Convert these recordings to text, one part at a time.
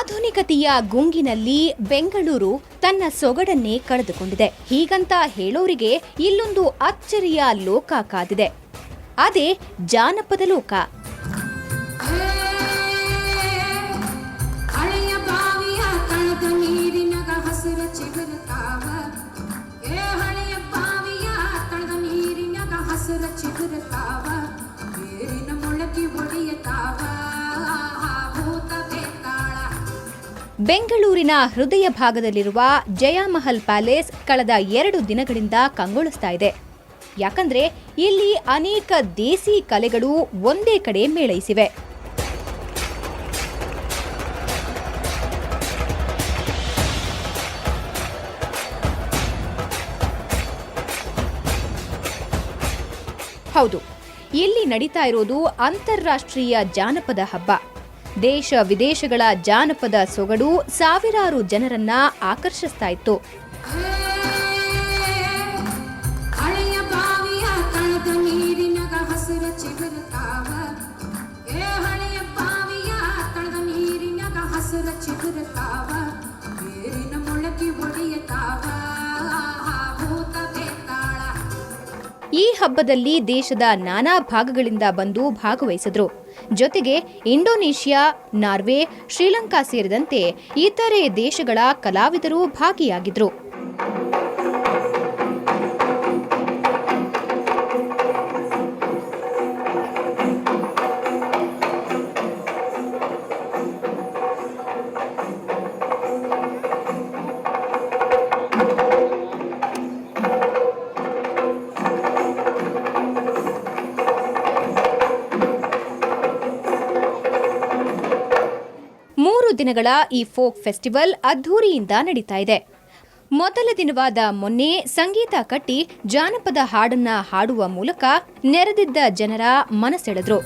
ಆಧುನಿಕತೆಯ ಗುಂಗಿನಲ್ಲಿ ಬೆಂಗಳೂರು ತನ್ನ ಸೊಗಡನ್ನೇ ಕಳೆದುಕೊಂಡಿದೆ. ಹೀಗಂತ ಹೇಳೋರಿಗೆ ಇಲ್ಲೊಂದು ಅಚ್ಚರಿಯ ಲೋಕ ಕಾದಿದೆ. ಅದೇ ಜಾನಪದ ಲೋಕ. ಬೆಂಗಳೂರಿನ ಹೃದಯ ಭಾಗದಲ್ಲಿರುವ ಜಯಮಹಲ್ ಪ್ಯಾಲೇಸ್ ಕಳೆದ 2 ದಿನಗಳಿಂದ ಕಂಗೊಳಿಸ್ತಾ ಇದೆ. ಯಾಕಂದ್ರೆ ಇಲ್ಲಿ ಅನೇಕ ದೇಸಿ ಕಲೆಗಳು ಒಂದೇ ಕಡೆ ಮೇಳೈಸಿವೆ. ಹೌದು, ಇಲ್ಲಿ ನಡೀತಾ ಇರೋದು ಅಂತಾರಾಷ್ಟ್ರೀಯ ಜಾನಪದ ಹಬ್ಬ. ದೇಶ ವಿದೇಶಗಳ ಜಾನಪದ ಸೊಗಡು ಸಾವಿರಾರು ಜನರನ್ನ ಆಕರ್ಷಿಸ್ತಾ ಇತ್ತು. ಈ ಹಬ್ಬದಲ್ಲಿ ದೇಶದ ನಾನಾ ಭಾಗಗಳಿಂದ ಬಂದು ಭಾಗವಹಿಸಿದ್ರು. ಜೊತೆಗೆ ಇಂಡೋನೇಷ್ಯಾ, ನಾರ್ವೆ, ಶ್ರೀಲಂಕಾ ಸೇರಿದಂತೆ ಇತರೆ ದೇಶಗಳ ಕಲಾವಿದರು ಭಾಗಿಯಾಗಿದ್ರು. ದಿನಗಳ ಈ ಫೋಕ್ ಫೆಸ್ಟಿವಲ್ ಅದ್ಧೂರಿಯಿಂದ ನಡೀತಾ ಇದೆ. ಮೊದಲ ದಿನವಾದ ಮೊನ್ನೆ ಸಂಗೀತ ಕಟ್ಟಿ ಜಾನಪದ ಹಾಡನ್ನ ಹಾಡುವ ಮೂಲಕ ನೆರೆದಿದ್ದ ಜನರ ಮನಸೆಳೆದ್ರು.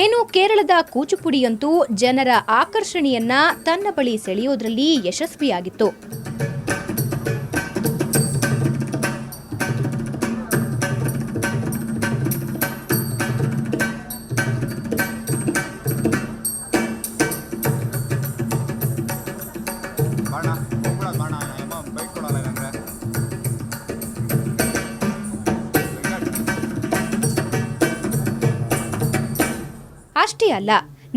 ಇನ್ನು ಕೇರಳದ ಕೂಚುಪುಡಿಯಂತೂ ಜನರ ಆಕರ್ಷಣೆಯನ್ನ ತನ್ನ ಬಳಿ ಸೆಳೆಯೋದ್ರಲ್ಲಿ ಯಶಸ್ವಿಯಾಗಿತ್ತು. ಅಷ್ಟೇ ಅಲ್ಲ,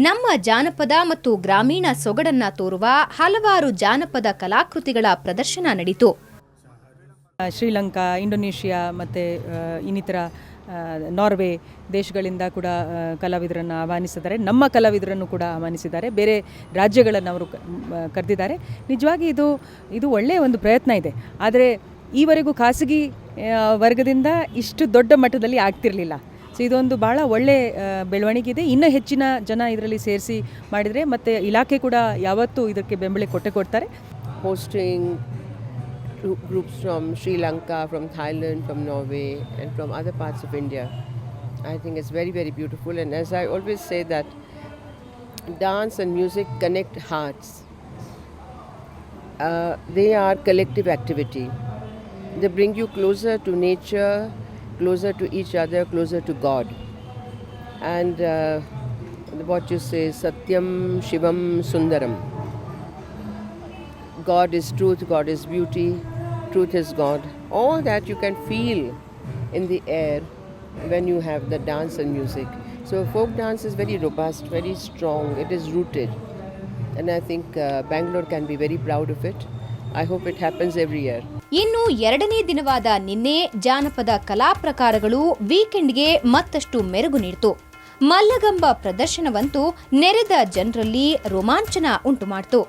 ನಮ್ಮ ಜಾನಪದ ಮತ್ತು ಗ್ರಾಮೀಣ ಸೊಗಡನ್ನ ತೋರುವ ಹಲವಾರು ಜಾನಪದ ಕಲಾಕೃತಿಗಳ ಪ್ರದರ್ಶನ ನಡೆಯಿತು. ಶ್ರೀಲಂಕಾ, ಇಂಡೋನೇಷ್ಯಾ ಮತ್ತು ಇನ್ನಿತರ ನಾರ್ವೆ ದೇಶಗಳಿಂದ ಕೂಡ ಕಲಾವಿದರನ್ನು ಆಹ್ವಾನಿಸಿದ್ದಾರೆ. ನಮ್ಮ ಕಲಾವಿದರನ್ನು ಕೂಡ ಆಹ್ವಾನಿಸಿದ್ದಾರೆ. ಬೇರೆ ರಾಜ್ಯಗಳನ್ನು ಅವರು ಕರೆದಿದ್ದಾರೆ. ನಿಜವಾಗಿ ಇದು ಒಳ್ಳೆಯ ಒಂದು ಪ್ರಯತ್ನ ಇದೆ. ಆದರೆ ಈವರೆಗೂ ಖಾಸಗಿ ವರ್ಗದಿಂದ ಇಷ್ಟು ದೊಡ್ಡ ಮಟ್ಟದಲ್ಲಿ ಆಗ್ತಿರಲಿಲ್ಲ. ಸೊ ಇದೊಂದು ಭಾಳ ಒಳ್ಳೆ ಬೆಳವಣಿಗೆ ಇದೆ. ಇನ್ನೂ ಹೆಚ್ಚಿನ ಜನ ಇದರಲ್ಲಿ ಸೇರಿಸಿ ಮಾಡಿದರೆ ಮತ್ತು ಇಲಾಖೆ ಕೂಡ ಯಾವತ್ತೂ ಇದಕ್ಕೆ ಬೆಂಬಲ ಕೊಡ್ತಾರೆ. Hosting groups from Sri Lanka, from Thailand, from Norway and from other parts of India. I think it's very, very beautiful, and as I always say that dance and music connect hearts. They are collective activity. They bring you closer to nature, closer to each other, closer to God. And what you say, Satyam Shivam Sundaram. God is truth, God is beauty, truth is God. All that you can feel in the air when you have the dance and music. So folk dance is very robust, very strong, it is rooted. And I think Bangalore can be very proud of it. I hope it happens every year. ಇನ್ನು 2ನೇ ದಿನವಾದ ನಿನ್ನೆ ಜಾನಪದ ಕಲಾ ಪ್ರಕಾರಗಳು ವೀಕೆಂಡ್ಗೆ ಮತ್ತಷ್ಟು ಮೆರುಗು ನೀಡಿತು. ಮಲ್ಲಗಂಬ ಪ್ರದರ್ಶನವಂತೂ ನೆರೆದ ಜನರಲ್ಲಿ ರೋಮಾಂಚನ ಉಂಟುಮಾಡಿತು.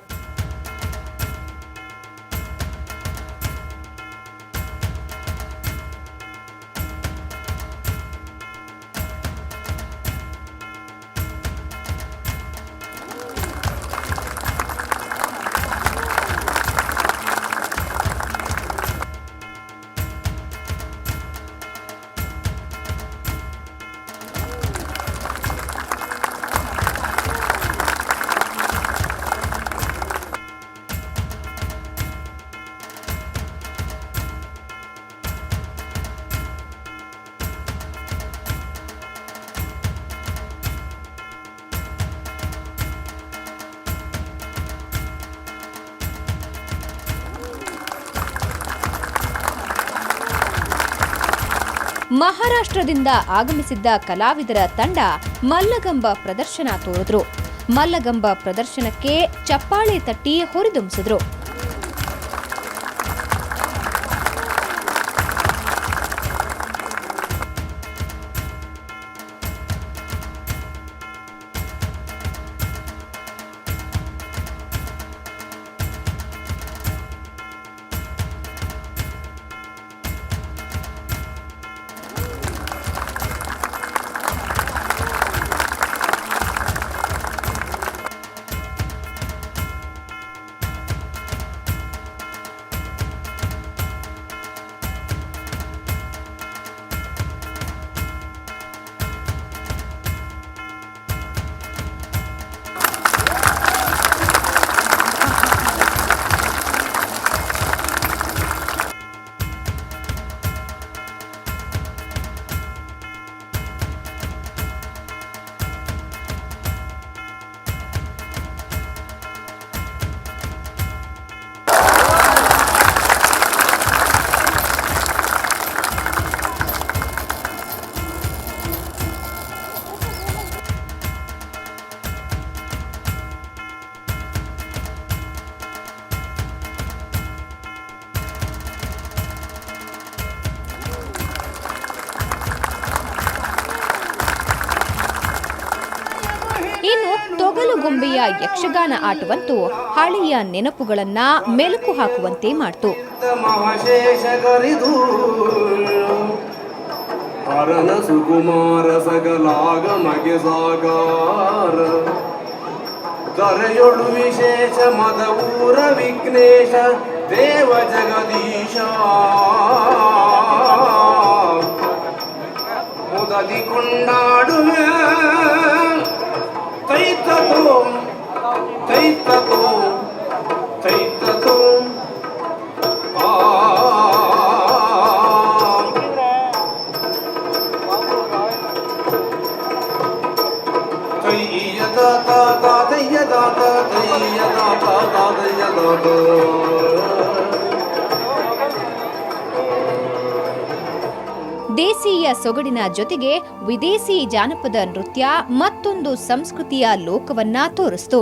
ಮಹಾರಾಷ್ಟ್ರದಿಂದ ಆಗಮಿಸಿದ್ದ ಕಲಾವಿದರ ತಂಡ ಮಲ್ಲಗಂಬ ಪ್ರದರ್ಶನ ತೋರಿದ್ರು. ಮಲ್ಲಗಂಬ ಪ್ರದರ್ಶನಕ್ಕೆ ಚಪ್ಪಾಳೆ ತಟ್ಟಿ ಹುರಿದುಂಬಿಸಿದ್ರು. ಇನ್ನು ತೊಗಲುಗೊಂಬೆಯ ಯಕ್ಷಗಾನ ಆಟವಂತೂ ಹಳೆಯ ನೆನಪುಗಳನ್ನ ಮೆಲುಕು ಹಾಕುವಂತೆ ಮಾಡ್ತು. ಸುಕುಮಾರ ಸಕಲಾಗಮಗೆ ಸಾಕಾರ ಕರೆಯೊಳು ವಿಶೇಷ ಮದವೂರ ವಿಘ್ನೇಶ ದೇವ ಜಗದೀಶ ಮುದಲಿ ಕೊಂಡಾಡುವೆ ತೈತತೋ ತೈತತೋ ತೈತತೋ ದೇಸಿಯ ಸೊಗಡಿನ ಜೊತೆಗೆ ವಿದೇಶಿ ಜಾನಪದ ನೃತ್ಯ ಮತ್ತೊಂದು ಸಂಸ್ಕೃತಿಯ ಲೋಕವನ್ನ ತೋರಿಸ್ತು.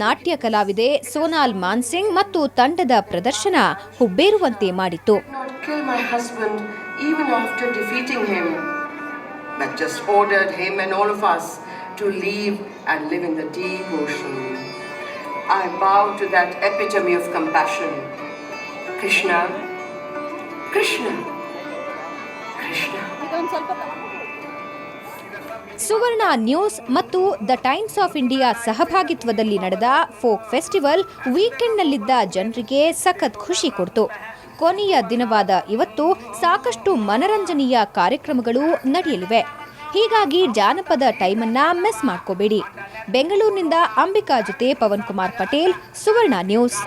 ನಾಟ್ಯ ಕಲಾವಿದೆ ಸೋನಾಲ್ ಮಾನ್ಸಿಂಗ್ ಮತ್ತು ತಂಡದ ಪ್ರದರ್ಶನ ಹುಬ್ಬೇರುವಂತೆ ಮಾಡಿತ್ತು. Krishna, Krishna, Krishna. ಸುವರ್ಣ ನ್ಯೂಸ್ ಮತ್ತು ದ ಟೈಮ್ಸ್ ಆಫ್ ಇಂಡಿಯಾ ಸಹಭಾಗಿತ್ವದಲ್ಲಿ ನಡೆದ ಫೋಕ್ ಫೆಸ್ಟಿವಲ್ ವೀಕೆಂಡ್ನಲ್ಲಿದ್ದ ಜನರಿಗೆ ಸಖತ್ ಖುಷಿ ಕೊಡ್ತು. ಕೊನೆಯ ದಿನವಾದ ಇವತ್ತು ಸಾಕಷ್ಟು ಮನರಂಜನೀಯ ಕಾರ್ಯಕ್ರಮಗಳು ನಡೆಯಲಿವೆ. ಹೀಗಾಗಿ ಜಾನಪದ ಟೈಮನ್ನ ಮಿಸ್ ಮಾಡ್ಕೋಬೇಡಿ. ಬೆಂಗಳೂರಿನಿಂದ ಅಂಬಿಕಾ ಜೊತೆ ಪವನ್ ಕುಮಾರ್ ಪಟೇಲ್, ಸುವರ್ಣ ನ್ಯೂಸ್.